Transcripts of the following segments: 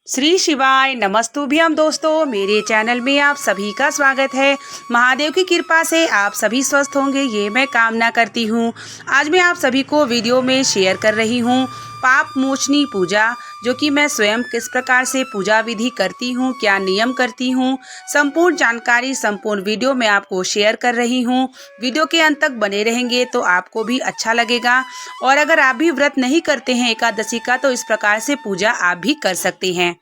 श्री शिवाय नमस्तुभ्यम दोस्तों, मेरे चैनल में आप सभी का स्वागत है। महादेव की कृपा से आप सभी स्वस्थ होंगे, ये मैं कामना करती हूँ। आज मैं आप सभी को वीडियो में शेयर कर रही हूँ पाप मोचनी पूजा, जो कि मैं स्वयं किस प्रकार से पूजा विधि करती हूँ, क्या नियम करती हूँ, संपूर्ण जानकारी संपूर्ण वीडियो में आपको शेयर कर रही हूँ। वीडियो के अंत तक बने रहेंगे तो आपको भी अच्छा लगेगा। और अगर आप भी व्रत नहीं करते हैं एकादशी का, तो इस प्रकार से पूजा आप भी कर सकते हैं।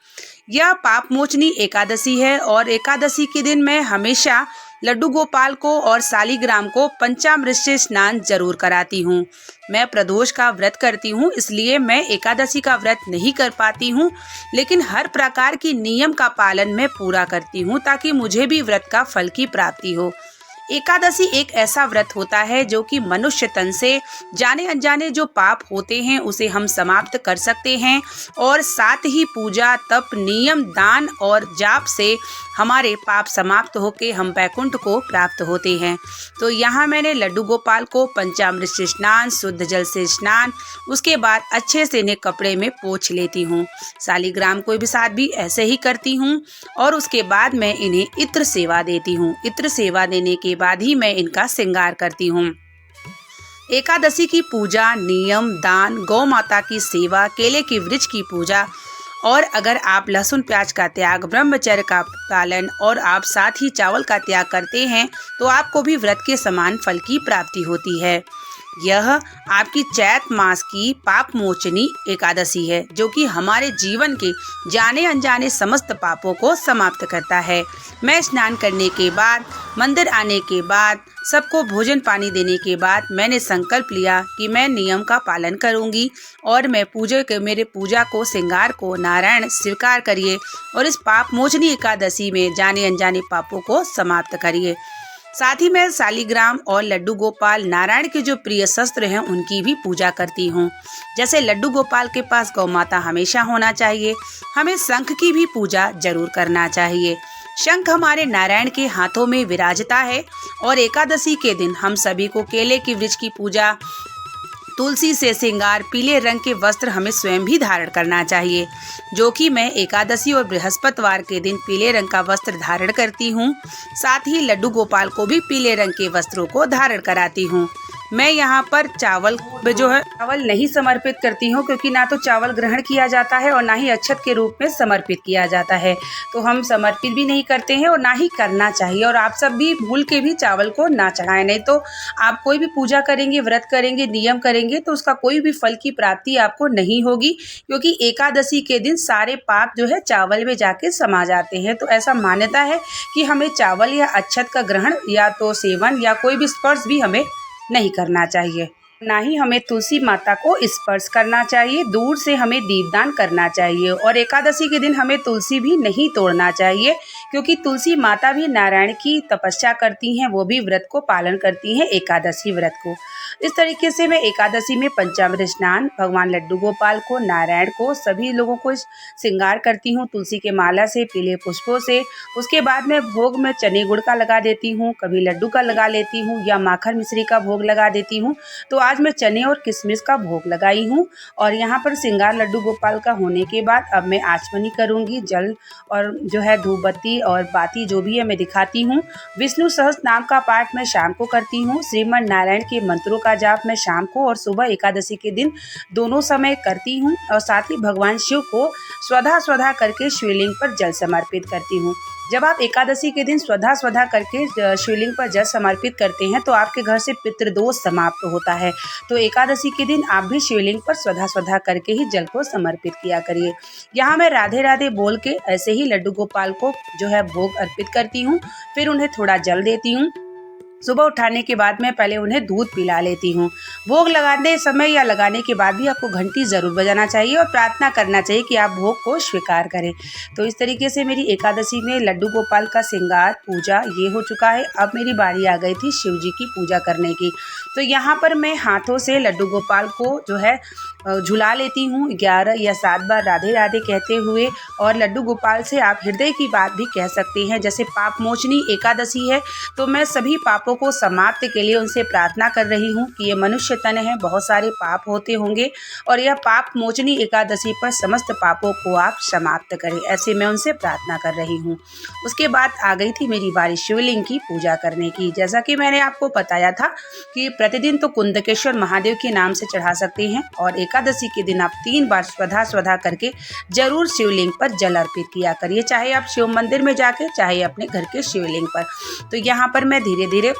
यह पाप मोचनी एकादशी है और एकादशी के दिन मैं हमेशा लड्डू गोपाल को और सालीग्राम को पंचामृत से स्नान जरूर कराती हूँ। मैं प्रदोष का व्रत करती हूँ, इसलिए मैं एकादशी का व्रत नहीं कर पाती हूँ, लेकिन हर प्रकार की नियम का पालन मैं पूरा करती हूँ ताकि मुझे भी व्रत का फल की प्राप्ति हो। एकादशी एक ऐसा व्रत होता है जो कि मनुष्य तन से जाने अनजाने जो पाप होते हैं उसे हम समाप्त कर सकते हैं, और साथ ही पूजा तप नियम दान और जाप से हमारे पाप समाप्त होके हम वैकुंठ को प्राप्त होते हैं। तो यहाँ मैंने लड्डू गोपाल को पंचामृत से स्नान, शुद्ध जल से स्नान, उसके बाद अच्छे से इन्हें कपड़े में पोंछ लेती हूँ। सालीग्राम को भी साथ भी ऐसे ही करती हूँ और उसके बाद मैं इन्हें इत्र सेवा देती हूँ। इत्र सेवा देने के बाद ही मैं इनका श्रृंगार करती हूँ। एकादशी की पूजा, नियम, दान, गौ माता की सेवा, केले के वृक्ष की पूजा, और अगर आप लहसुन प्याज का त्याग, ब्रह्मचर्य का पालन और आप साथ ही चावल का त्याग करते हैं तो आपको भी व्रत के समान फल की प्राप्ति होती है। यह आपकी चैत मास की पाप मोचनी एकादशी है, जो कि हमारे जीवन के जाने अनजाने समस्त पापों को समाप्त करता है। मैं स्नान करने के बाद, मंदिर आने के बाद, सबको भोजन पानी देने के बाद मैंने संकल्प लिया कि मैं नियम का पालन करूंगी और मैं मेरे पूजा को, श्रृंगार को नारायण स्वीकार करिए और इस पाप मोचनी एकादशी में जाने अनजाने पापों को समाप्त करिए। साथ ही मैं सालीग्राम और लड्डू गोपाल, नारायण के जो प्रिय शस्त्र हैं, उनकी भी पूजा करती हूँ। जैसे लड्डू गोपाल के पास गौ माता हमेशा होना चाहिए, हमें शंख की भी पूजा जरूर करना चाहिए। शंख हमारे नारायण के हाथों में विराजता है और एकादशी के दिन हम सभी को केले की वृक्ष की पूजा, तुलसी से श्रृंगार, पीले रंग के वस्त्र हमें स्वयं भी धारण करना चाहिए, जो कि मैं एकादशी और बृहस्पतिवार के दिन पीले रंग का वस्त्र धारण करती हूँ। साथ ही लड्डू गोपाल को भी पीले रंग के वस्त्रों को धारण कराती हूँ। मैं यहाँ पर चावल नहीं समर्पित करती हूँ, क्योंकि ना तो चावल ग्रहण किया जाता है और ना ही अक्षत के रूप में समर्पित किया जाता है, तो हम समर्पित भी नहीं करते हैं और ना ही करना चाहिए। और आप सब भी भूल के भी चावल को ना चढ़ाएं, नहीं तो आप कोई भी पूजा करेंगे, व्रत करेंगे, नियम करेंगे तो उसका कोई भी फल की प्राप्ति आपको नहीं होगी, क्योंकि एकादशी के दिन सारे पाप जो है चावल में जाके समा जाते हैं। तो ऐसा मान्यता है कि हमें चावल या अक्षत का ग्रहण या तो सेवन या कोई भी स्पर्श भी हमें नहीं करना चाहिए। ना ही हमें तुलसी माता को स्पर्श करना चाहिए, दूर से हमें दीपदान करना चाहिए। और एकादशी के दिन हमें तुलसी भी नहीं तोड़ना चाहिए, क्योंकि तुलसी माता भी नारायण की तपस्या करती हैं, वो भी व्रत को पालन करती हैं, एकादशी व्रत को। इस तरीके से मैं एकादशी में पंचामृत स्नान, भगवान लड्डू गोपाल को, नारायण को, सभी लोगों को श्रृंगार करती हूँ तुलसी के माला से, पीले पुष्पों से। उसके बाद मैं भोग में चने गुड़ का लगा देती हूँ, कभी लड्डू का लगा लेती हूँ या माखन मिश्री का भोग लगा देती हूँ। तो आज मैं चने और किशमिश का भोग लगाई हूँ। और यहाँ पर श्रृंगार लड्डू गोपाल का होने के बाद अब मैं आचमनी करूँगी। जल और जो है धूप बत्ती और बाती जो भी है मैं दिखाती हूँ। विष्णु सहस्त्र नाम का पाठ मैं शाम को करती हूँ। श्रीमन नारायण के मंत्रों का जाप मैं शाम को और सुबह एकादशी के दिन दोनों समय करती हूँ। और साथ ही भगवान शिव को स्वधा करके शिवलिंग पर जल समर्पित करती हूँ। जब आप एकादशी के दिन स्वधा करके शिवलिंग पर जल समर्पित करते हैं तो आपके घर से पितृदोष समाप्त होता है। तो एकादशी के दिन आप भी शिवलिंग पर स्वधा करके ही जल को समर्पित किया करिए। यहाँ मैं राधे राधे बोल के ऐसे ही लड्डू गोपाल को जो है भोग अर्पित करती हूँ, फिर उन्हें थोड़ा जल देती हूँ। सुबह उठाने के बाद मैं पहले उन्हें दूध पिला लेती हूँ। भोग लगाने समय या लगाने के बाद भी आपको घंटी ज़रूर बजाना चाहिए और प्रार्थना करना चाहिए कि आप भोग को स्वीकार करें। तो इस तरीके से मेरी एकादशी में लड्डू गोपाल का श्रृंगार पूजा ये हो चुका है। अब मेरी बारी आ गई थी शिव जी की पूजा करने की। तो यहाँ पर मैं हाथों से लड्डू गोपाल को जो है झुला लेती हूँ 11 या 7 बार राधे राधे कहते हुए। और लड्डू गोपाल से आप हृदय की बात भी कह सकते हैं। जैसे पाप मोचनी एकादशी है तो मैं सभी पापों पापों को समाप्त के लिए उनसे प्रार्थना कर रही हूँ कि ये मनुष्य तन है, बहुत सारे पाप होते होंगे और यह पाप मोचनी एकादशी पर समस्त पापों को आप समाप्त करें, ऐसे मैं उनसे प्रार्थना कर रही हूँ। उसके बाद आ गई थी मेरी बारी शिवलिंग की पूजा करने की। जैसा कि मैंने आपको बताया था कि प्रतिदिन तो कुंदकेश्वर महादेव के नाम से चढ़ा सकते हैं और एकादशी के दिन आप 3 बार स्वधा करके जरूर शिवलिंग पर जल अर्पित किया करिए, चाहे आप शिव मंदिर में जाके चाहे अपने घर के शिवलिंग पर। तो यहाँ पर मैं धीरे धीरे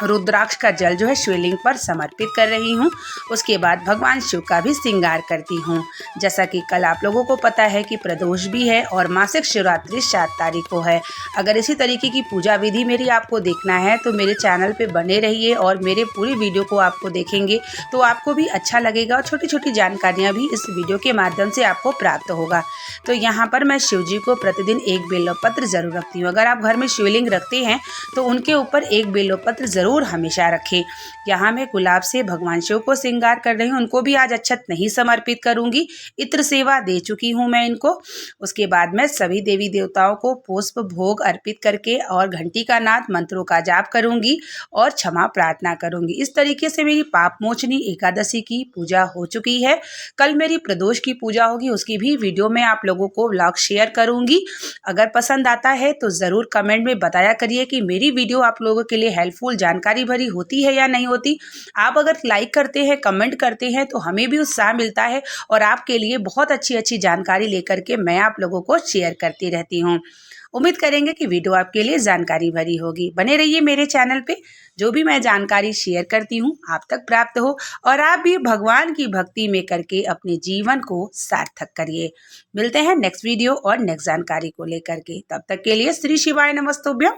रुद्राक्ष का जल जो है शिवलिंग पर समर्पित कर रही हूँ। उसके बाद भगवान शिव का भी श्रृंगार करती हूँ। जैसा कि कल आप लोगों को पता है कि प्रदोष भी है और मासिक शिवरात्रि 7 तारीख को है। अगर इसी तरीके की पूजा विधि मेरी आपको देखना है तो मेरे चैनल पे बने रहिए और मेरे पूरी वीडियो को आपको देखेंगे तो आपको भी अच्छा लगेगा और छोटी छोटी जानकारियाँ भी इस वीडियो के माध्यम से आपको प्राप्त होगा। तो यहाँ पर मैं शिव जी को प्रतिदिन एक बेलपत्र जरूर रखती हूँ। अगर आप घर में शिवलिंग रखते हैं तो उनके ऊपर एक बेलपत्र जरूर हमेशा रखें। यहाँ मैं गुलाब से भगवान शिव को श्रृंगार कर रही हूँ। उनको भी आज अक्षत नहीं समर्पित करूंगी, इत्र सेवा दे चुकी हूँ मैं इनको। उसके बाद मैं सभी देवी देवताओं को पुष्प भोग अर्पित करके और घंटी का नाद मंत्रों का जाप करूंगी और क्षमा प्रार्थना करूंगी। इस तरीके से मेरी पाप मोचनी एकादशी की पूजा हो चुकी है। कल मेरी प्रदोष की पूजा होगी, उसकी भी वीडियो में आप लोगों को व्लॉग शेयर करूंगी। अगर पसंद आता है तो ज़रूर कमेंट में बताया करिए कि मेरी वीडियो आप लोगों के लिए हेल्पफुल जानकारी भरी होती है या नहीं होती। आप अगर लाइक करते हैं, कमेंट करते हैं तो हमें भी उत्साह मिलता है और आपके लिए बहुत अच्छी अच्छी जानकारी लेकर के मैं आप लोगों को शेयर करती रहती हूँ। उम्मीद करेंगे कि वीडियो आपके लिए जानकारी भरी होगी। बने रहिए मेरे चैनल पे, जो भी मैं जानकारी शेयर करती हूँ आप तक प्राप्त हो और आप भी भगवान की भक्ति में करके अपने जीवन को सार्थक करिए। मिलते हैं नेक्स्ट वीडियो और नेक्स्ट जानकारी को लेकर के। तब तक के लिए श्री शिवाय नमस्तुभ्यम।